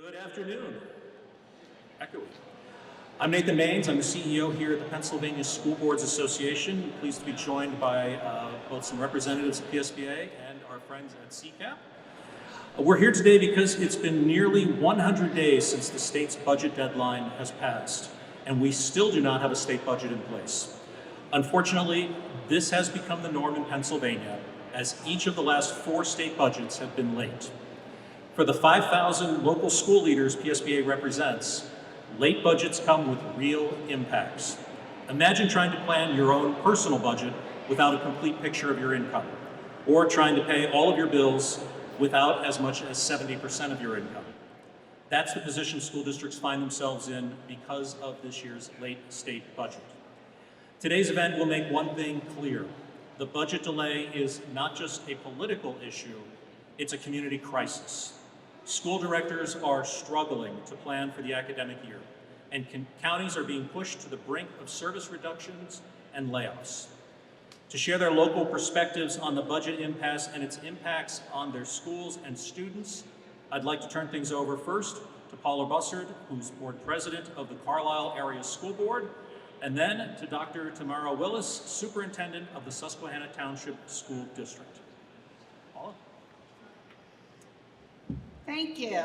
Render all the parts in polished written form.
Good afternoon. Echoey. I'm Nathan Maines. I'm the CEO here at the Pennsylvania School Boards Association. Pleased to be joined by both some representatives of PSBA and our friends at CCAP. We're here today because it's been nearly 100 days since the state's budget deadline has passed, and we still do not have a state budget in place. Unfortunately, this has become the norm in Pennsylvania, as each of the last 4 state budgets have been late. For the 5,000 local school leaders PSBA represents, late budgets come with real impacts. Imagine trying to plan your own personal budget without a complete picture of your income, or trying to pay all of your bills without as much as 70% of your income. That's the position school districts find themselves in because of this year's late state budget. Today's event will make one thing clear. The budget delay is not just a political issue, it's a community crisis. School directors are struggling to plan for the academic year, and counties are being pushed to the brink of service reductions and layoffs. To share their local perspectives on the budget impasse and its impacts on their schools and students, I'd like to turn things over first to Paula Bussard, who's board president of the Carlisle Area School Board, and then to Dr. Tamara Willis, superintendent of the Susquehanna Township School District. Paula? Thank you.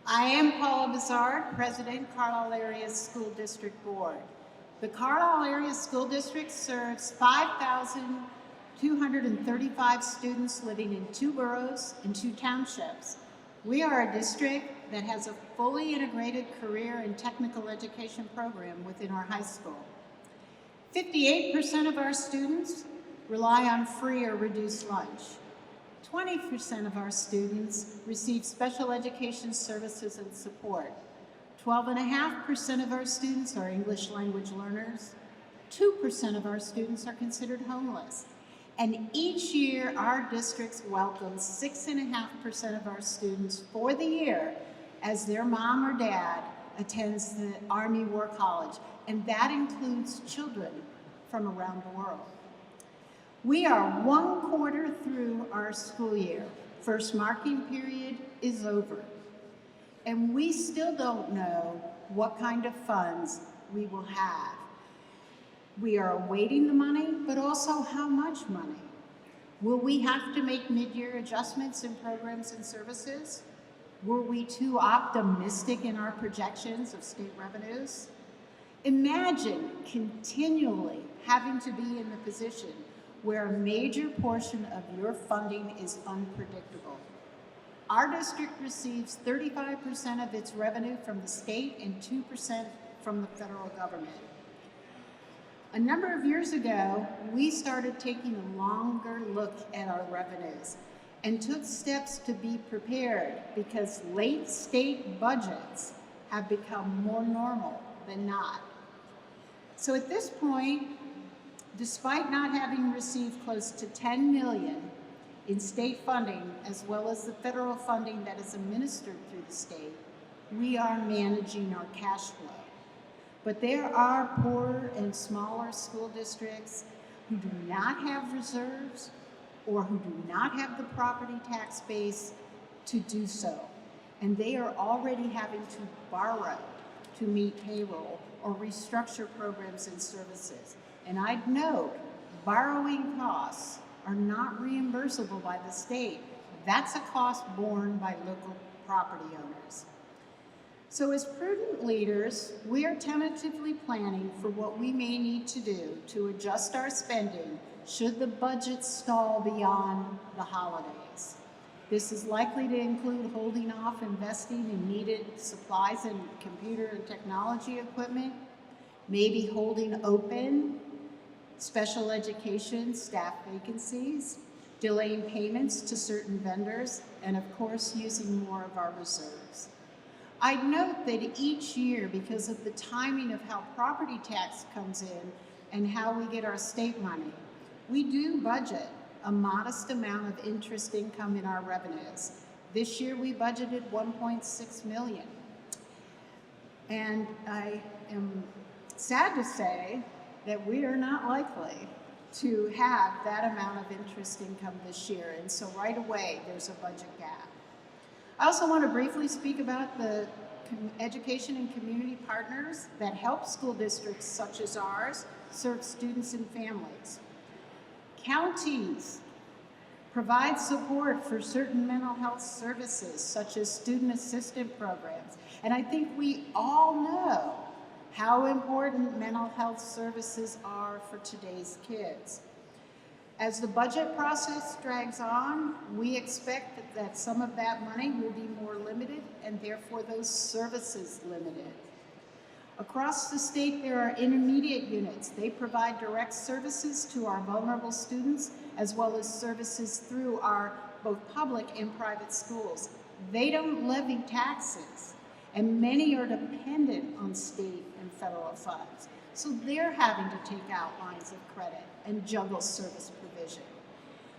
I am Paula Bussard, President, Carlisle Area School District Board. The Carlisle Area School District serves 5,235 students living in 2 boroughs and 2 townships. We are a district that has a fully integrated career and technical education program within our high school. 58% of our students rely on free or reduced lunch. 20% of our students receive special education services and support. 12.5% of our students are English language learners. 2% of our students are considered homeless. And each year, our districts welcome 6.5% of our students for the year as their mom or dad attends the Army War College, and that includes children from around the world. We are 1/4 through our school year. First marking period is over. And we still don't know what kind of funds we will have. We are awaiting the money, but also how much money. Will we have to make mid-year adjustments in programs and services? Were we too optimistic in our projections of state revenues? Imagine continually having to be in the position where a major portion of your funding is unpredictable. Our district receives 35% of its revenue from the state and 2% from the federal government. A number of years ago, we started taking a longer look at our revenues and took steps to be prepared because late state budgets have become more normal than not. So at this point, despite not having received close to $10 million in state funding, as well as the federal funding that is administered through the state, we are managing our cash flow. But there are poorer and smaller school districts who do not have reserves or who do not have the property tax base to do so. And they are already having to borrow to meet payroll or restructure programs and services. And I'd note, borrowing costs are not reimbursable by the state. That's a cost borne by local property owners. So as prudent leaders, we are tentatively planning for what we may need to do to adjust our spending should the budget stall beyond the holidays. This is likely to include holding off investing in needed supplies and computer and technology equipment, maybe holding open special education staff vacancies, delaying payments to certain vendors, and of course, using more of our reserves. I'd note that each year, because of the timing of how property tax comes in and how we get our state money, we do budget a modest amount of interest income in our revenues. This year, we budgeted $1.6 million. And I am sad to say that we are not likely to have that amount of interest income this year. And so right away, there's a budget gap. I also want to briefly speak about the education and community partners that help school districts such as ours serve students and families. Counties provide support for certain mental health services such as student assistance programs. And I think we all know how important mental health services are for today's kids. As the budget process drags on, we expect that some of that money will be more limited and therefore those services limited. Across the state, there are intermediate units. They provide direct services to our vulnerable students as well as services through our both public and private schools. They don't levy taxes, and many are dependent on state and federal funds. So they're having to take out lines of credit and juggle service provision.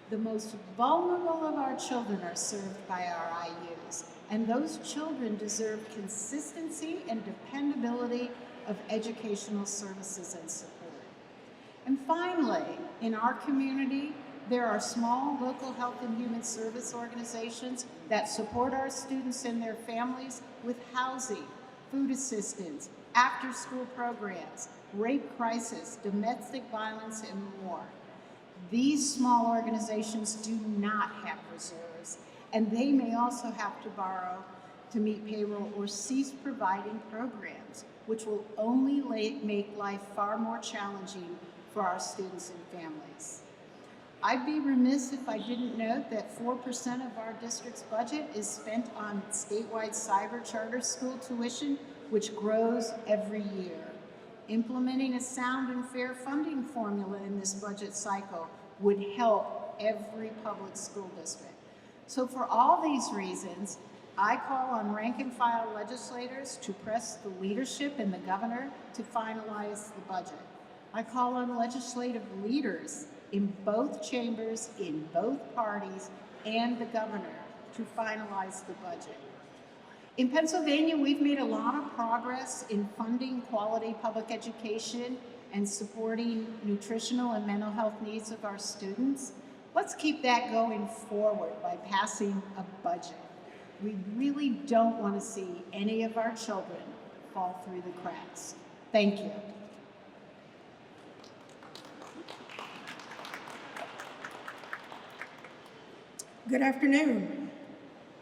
The most vulnerable of our children are served by our IUs, and those children deserve consistency and dependability of educational services and support. And finally, in our community, there are small local health and human service organizations that support our students and their families with housing, food assistance, after-school programs, rape crisis, domestic violence, and more. These small organizations do not have reserves, and they may also have to borrow to meet payroll or cease providing programs, which will only make life far more challenging for our students and families. I'd be remiss if I didn't note that 4% of our district's budget is spent on statewide cyber charter school tuition, which grows every year. Implementing a sound and fair funding formula in this budget cycle would help every public school district. So for all these reasons, I call on rank and file legislators to press the leadership and the governor to finalize the budget. I call on legislative leaders in both chambers, in both parties, and the governor to finalize the budget. In Pennsylvania, we've made a lot of progress in funding quality public education and supporting nutritional and mental health needs of our students. Let's keep that going forward by passing a budget. We really don't want to see any of our children fall through the cracks. Thank you. Good afternoon.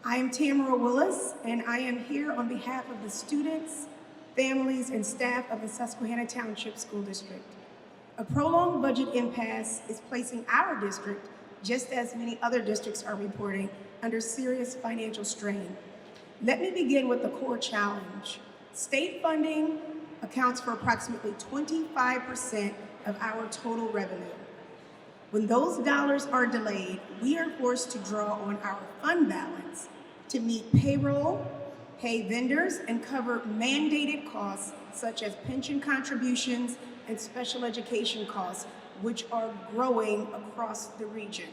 I am Tamara Willis, and I am here on behalf of the students, families, and staff of the Susquehanna Township School District. A prolonged budget impasse is placing our district, just as many other districts are reporting, under serious financial strain. Let me begin with the core challenge. State funding accounts for approximately 25% of our total revenue. When those dollars are delayed, we are forced to draw on our fund balance to meet payroll, pay vendors, and cover mandated costs such as pension contributions and special education costs, which are growing across the region.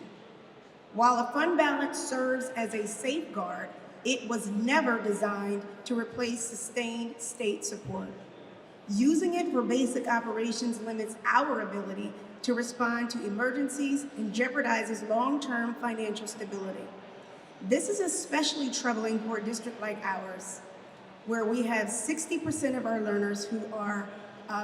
While a fund balance serves as a safeguard, it was never designed to replace sustained state support. Using it for basic operations limits our ability to respond to emergencies and jeopardizes long-term financial stability. This is especially troubling for a district like ours, where we have 60% of our learners who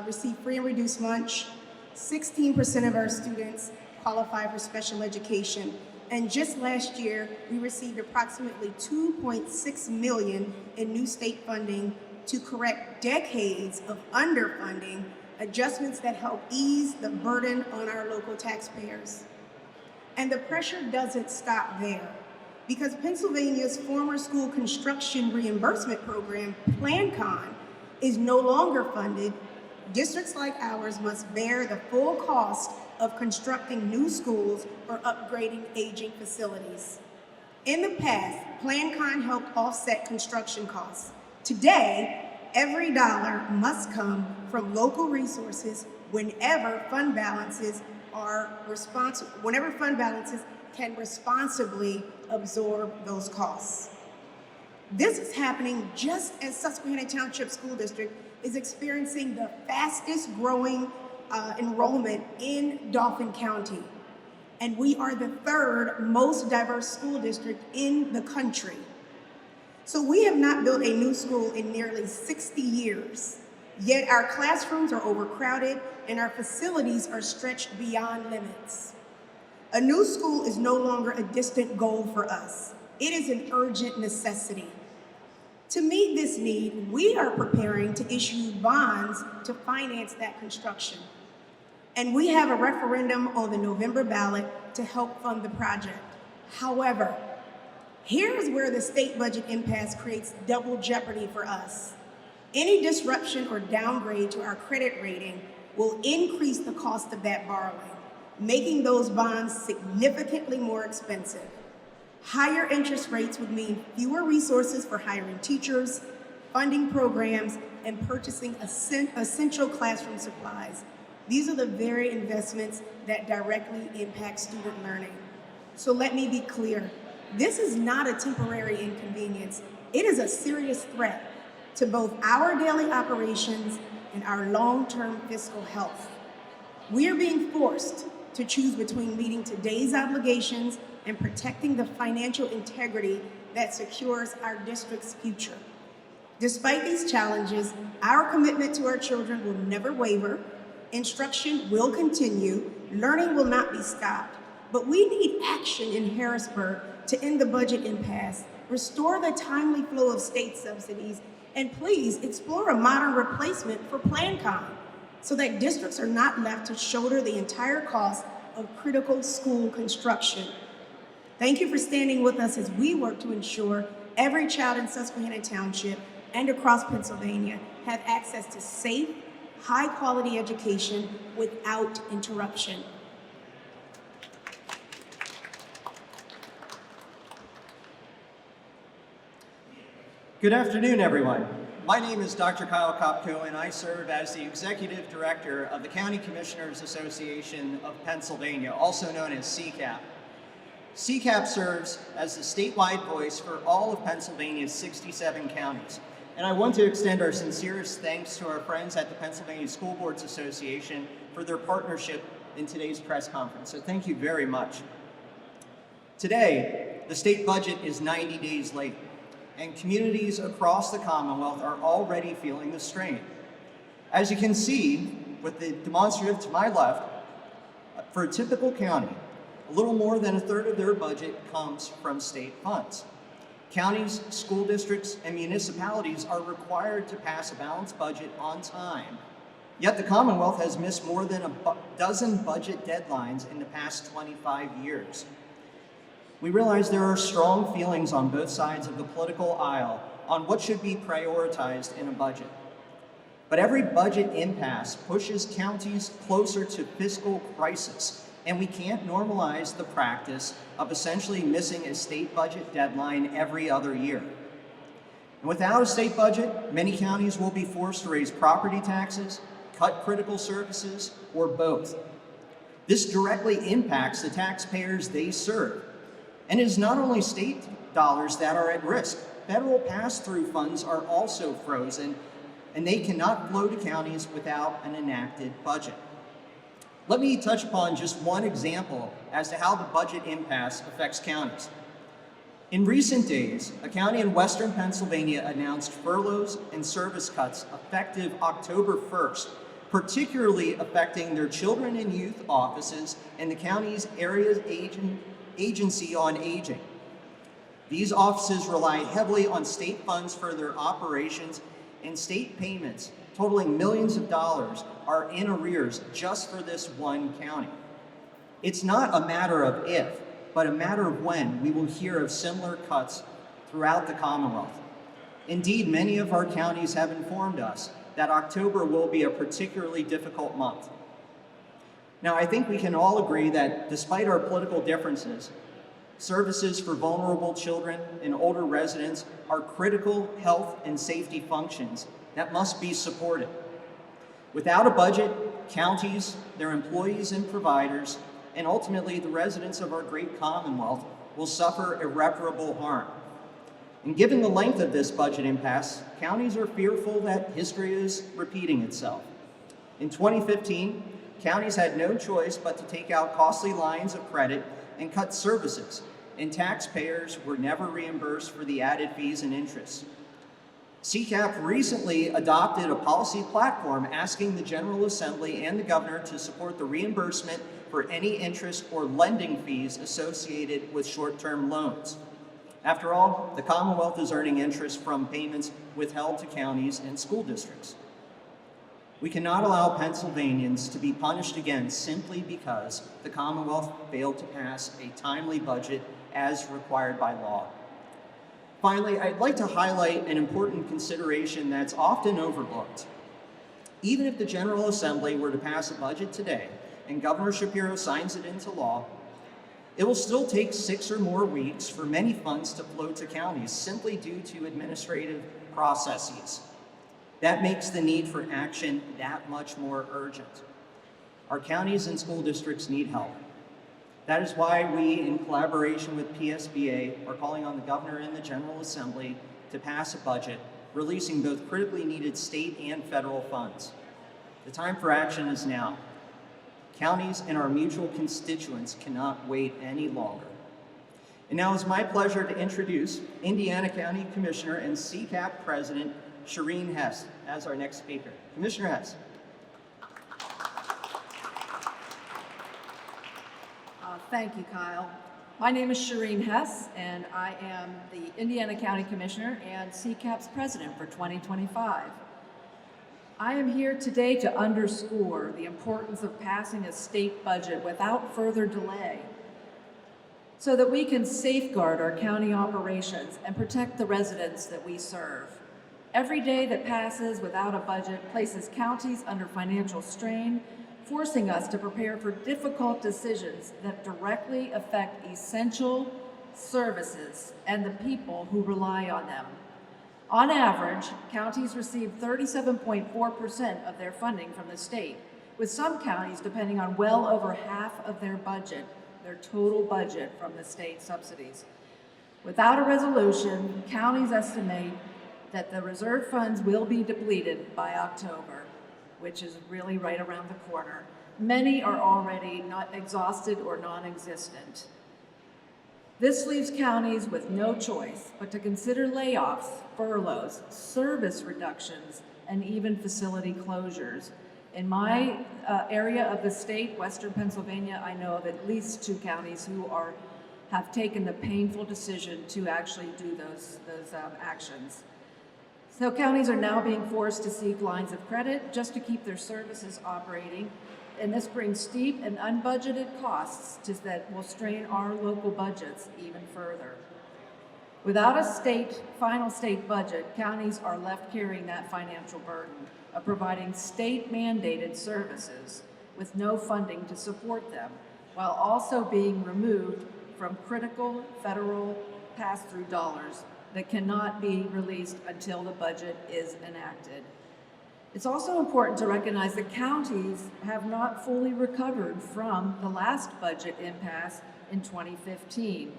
receive free and reduced lunch, 16% of our students qualify for special education, and just last year, we received approximately $2.6 million in new state funding to correct decades of underfunding, adjustments that help ease the burden on our local taxpayers. And the pressure doesn't stop there, because Pennsylvania's former school construction reimbursement program, PlanCon, is no longer funded. Districts like ours must bear the full cost of constructing new schools or upgrading aging facilities. In the past, PlanCon helped offset construction costs. Today, every dollar must come from local resources whenever fund balances can responsibly absorb those costs. This is happening just as Susquehanna Township School District is experiencing the fastest growing enrollment in Dauphin County. And we are the third most diverse school district in the country. So we have not built a new school in nearly 60 years, yet our classrooms are overcrowded and our facilities are stretched beyond limits. A new school is no longer a distant goal for us. It is an urgent necessity. To meet this need, we are preparing to issue bonds to finance that construction. And we have a referendum on the November ballot to help fund the project. However, here's where the state budget impasse creates double jeopardy for us. Any disruption or downgrade to our credit rating will increase the cost of that borrowing, making those bonds significantly more expensive. Higher interest rates would mean fewer resources for hiring teachers, funding programs, and purchasing essential classroom supplies. These are the very investments that directly impact student learning. So let me be clear. This is not a temporary inconvenience. It is a serious threat to both our daily operations and our long-term fiscal health. We are being forced to choose between meeting today's obligations and protecting the financial integrity that secures our district's future. Despite these challenges, our commitment to our children will never waver. Instruction will continue. Learning will not be stopped. But we need action in Harrisburg to end the budget impasse, restore the timely flow of state subsidies, and please explore a modern replacement for PlanCon so that districts are not left to shoulder the entire cost of critical school construction. Thank you for standing with us as we work to ensure every child in Susquehanna Township and across Pennsylvania have access to safe, high-quality education without interruption. Good afternoon, everyone. My name is Dr. Kyle Kopko, and I serve as the Executive Director of the County Commissioners Association of Pennsylvania, also known as CCAP. CCAP serves as the statewide voice for all of Pennsylvania's 67 counties. And I want to extend our sincerest thanks to our friends at the Pennsylvania School Boards Association for their partnership in today's press conference. So thank you very much. Today, the state budget is 90 days late, and communities across the Commonwealth are already feeling the strain. As you can see with the demonstrative to my left, for a typical county, a little more than a third of their budget comes from state funds. Counties, school districts, and municipalities are required to pass a balanced budget on time. Yet the Commonwealth has missed more than a dozen budget deadlines in the past 25 years. We realize there are strong feelings on both sides of the political aisle on what should be prioritized in a budget. But every budget impasse pushes counties closer to fiscal crisis, and we can't normalize the practice of essentially missing a state budget deadline every other year. And without a state budget, many counties will be forced to raise property taxes, cut critical services, or both. This directly impacts the taxpayers they serve. And it is not only state dollars that are at risk. Federal pass-through funds are also frozen, and they cannot flow to counties without an enacted budget. Let me touch upon just one example as to how the budget impasse affects counties. In recent days, a county in western Pennsylvania announced furloughs and service cuts effective October 1st, particularly affecting their children and youth offices and the county's area agency on aging. These offices rely heavily on state funds for their operations, and state payments totaling millions of dollars are in arrears just for this one county. It's not a matter of if, but a matter of when we will hear of similar cuts throughout the Commonwealth. Indeed, many of our counties have informed us that October will be a particularly difficult month. Now, I think we can all agree that despite our political differences, services for vulnerable children and older residents are critical health and safety functions that must be supported. Without a budget, counties, their employees and providers, and ultimately the residents of our great Commonwealth will suffer irreparable harm. And given the length of this budget impasse, counties are fearful that history is repeating itself. In 2015, counties had no choice but to take out costly lines of credit and cut services, and taxpayers were never reimbursed for the added fees and interest. CCAP recently adopted a policy platform asking the General Assembly and the Governor to support the reimbursement for any interest or lending fees associated with short-term loans. After all, the Commonwealth is earning interest from payments withheld to counties and school districts. We cannot allow Pennsylvanians to be punished again simply because the Commonwealth failed to pass a timely budget as required by law. Finally, I'd like to highlight an important consideration that's often overlooked. Even if the General Assembly were to pass a budget today and Governor Shapiro signs it into law, it will still take 6 or more weeks for many funds to flow to counties simply due to administrative processes. That makes the need for action that much more urgent. Our counties and school districts need help. That is why we, in collaboration with PSBA, are calling on the Governor and the General Assembly to pass a budget, releasing both critically needed state and federal funds. The time for action is now. Counties and our mutual constituents cannot wait any longer. And now it's my pleasure to introduce Indiana County Commissioner and CCAP President Shireen Hess as our next speaker. Commissioner Hess. Thank you, Kyle. My name is Shireen Hess, and I am the Indiana County Commissioner and CCAP's President for 2025. I am here today to underscore the importance of passing a state budget without further delay so that we can safeguard our county operations and protect the residents that we serve. Every day that passes without a budget places counties under financial strain, forcing us to prepare for difficult decisions that directly affect essential services and the people who rely on them. On average, counties receive 37.4% of their funding from the state, with some counties depending on well over half of their budget, their total budget from the state subsidies. Without a resolution, counties estimate that the reserve funds will be depleted by October, which is really right around the corner. Many are already not exhausted or non-existent. This leaves counties with no choice but to consider layoffs, furloughs, service reductions, and even facility closures. In my area of the state, Western Pennsylvania, I know of at least 2 counties who have taken the painful decision to actually do those actions. So counties are now being forced to seek lines of credit just to keep their services operating, and this brings steep and unbudgeted costs that will strain our local budgets even further. Without a final state budget, counties are left carrying that financial burden of providing state-mandated services with no funding to support them, while also being removed from critical federal pass-through dollars that cannot be released until the budget is enacted. It's also important to recognize that counties have not fully recovered from the last budget impasse in 2015.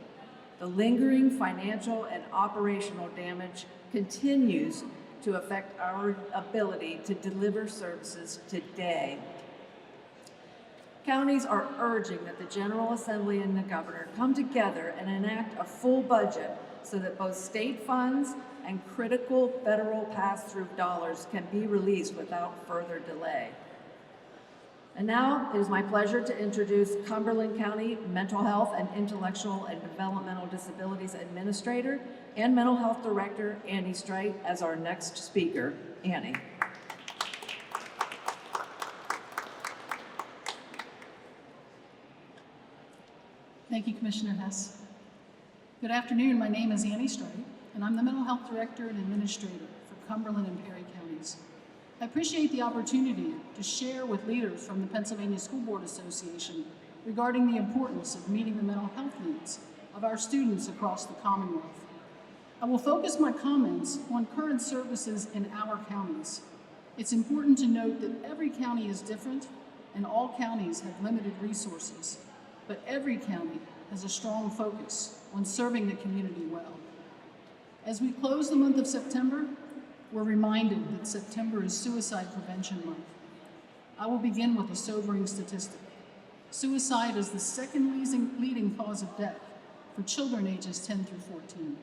The lingering financial and operational damage continues to affect our ability to deliver services today. Counties are urging that the General Assembly and the Governor come together and enact a full budget so that both state funds and critical federal pass-through dollars can be released without further delay. And now it is my pleasure to introduce Cumberland County Mental Health and Intellectual and Developmental Disabilities Administrator and Mental Health Director Annie Streit as our next speaker. Annie. Thank you, Commissioner Hess. Good afternoon, my name is Annie Streit, and I'm the Mental Health Director and Administrator for Cumberland and Perry Counties. I appreciate the opportunity to share with leaders from the Pennsylvania School Board Association regarding the importance of meeting the mental health needs of our students across the Commonwealth. I will focus my comments on current services in our counties. It's important to note that every county is different and all counties have limited resources, but every county has a strong focus on serving the community well. As we close the month of September, we're reminded that September is Suicide Prevention Month. I will begin with a sobering statistic. Suicide is the second leading cause of death for children ages 10 through 14,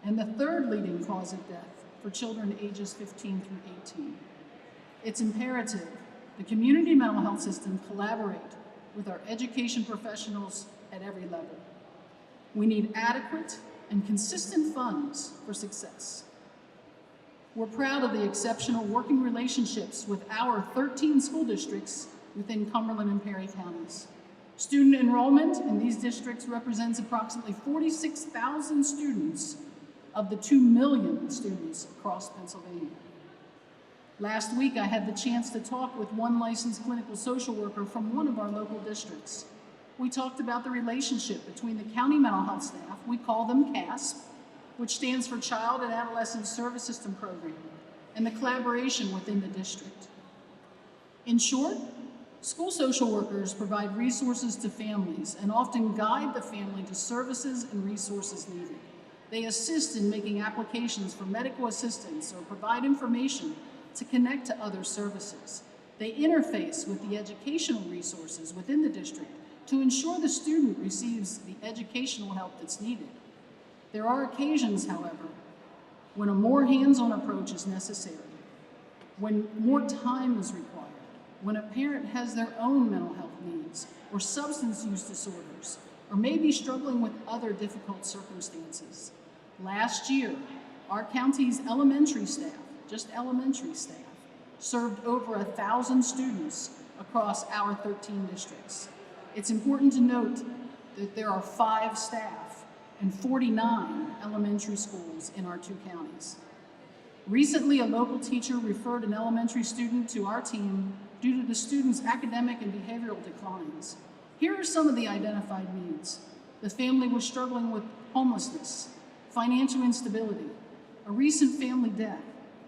and the third leading cause of death for children ages 15 through 18. It's imperative the community mental health system collaborate with our education professionals at every level. We need adequate and consistent funds for success. We're proud of the exceptional working relationships with our 13 school districts within Cumberland and Perry counties. Student enrollment in these districts represents approximately 46,000 students of the 2 million students across Pennsylvania. Last week, I had the chance to talk with one licensed clinical social worker from one of our local districts. We talked about the relationship between the county mental health staff, we call them CASP, which stands for Child and Adolescent Service System Program, and the collaboration within the district. In short, school social workers provide resources to families and often guide the family to services and resources needed. They assist in making applications for medical assistance or provide information to connect to other services. They interface with the educational resources within the district to ensure the student receives the educational help that's needed. There are occasions, however, when a more hands-on approach is necessary, when more time is required, when a parent has their own mental health needs or substance use disorders, or may be struggling with other difficult circumstances. Last year, our county's elementary staff, just elementary staff, served over 1,000 students across our 13 districts. It's important to note that there are 5 staff and 49 elementary schools in our 2 counties. Recently, a local teacher referred an elementary student to our team due to the student's academic and behavioral declines. Here are some of the identified needs. The family was struggling with homelessness, financial instability, a recent family death,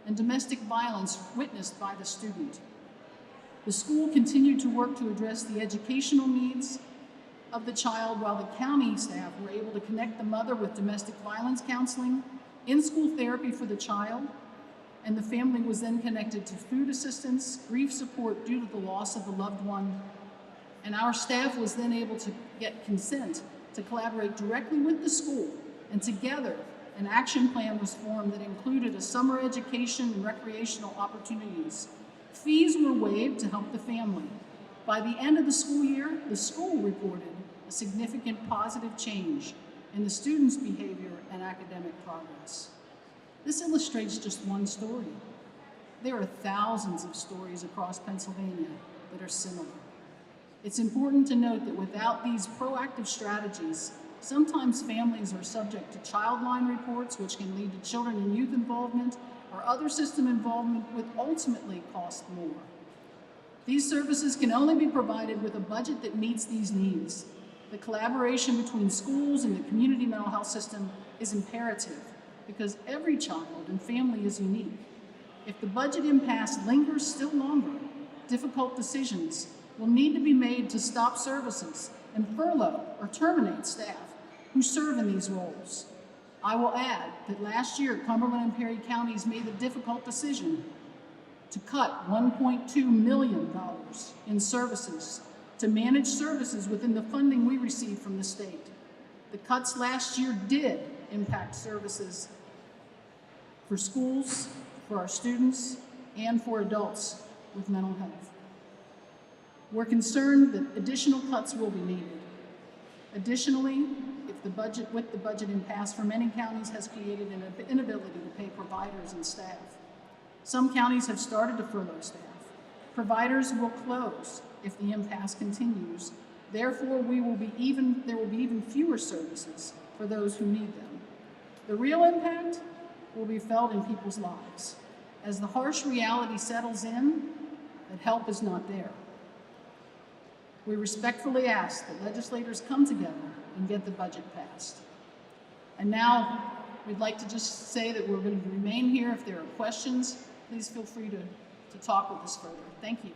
and domestic violence witnessed by the student. The school continued to work to address the educational needs of the child while the county staff were able to connect the mother with domestic violence counseling, in-school therapy for the child, and the family was then connected to food assistance, grief support due to the loss of a loved one, and our staff was then able to get consent to collaborate directly with the school, and together an action plan was formed that included a summer education and recreational opportunities. Fees were waived to help the family. By the end of the school year, the school reported a significant positive change in the students' behavior and academic progress. This illustrates just one story. There are thousands of stories across Pennsylvania that are similar. It's important to note that without these proactive strategies, sometimes families are subject to childline reports, which can lead to children and youth involvement or other system involvement, which ultimately cost more. These services can only be provided with a budget that meets these needs. The collaboration between schools and the community mental health system is imperative because every child and family is unique. If the budget impasse lingers still longer, difficult decisions will need to be made to stop services and furlough or terminate staff who serve in these roles. I will add that last year, Cumberland and Perry counties made the difficult decision to cut $1.2 million in services to manage services within the funding we received from the state. The cuts last year did impact services for schools, for our students, and for adults with mental health. We're concerned that additional cuts will be needed. Additionally, with the budget impasse for many counties has created an inability to pay providers and staff. Some counties have started to furlough staff. Providers will close if the impasse continues. Therefore, there will be even fewer services for those who need them. The real impact will be felt in people's lives as the harsh reality settles in that help is not there. We respectfully ask that legislators come together and get the budget passed. And now, we'd like to just say that we're going to remain here. If there are questions, please feel free to talk with us further. Thank you.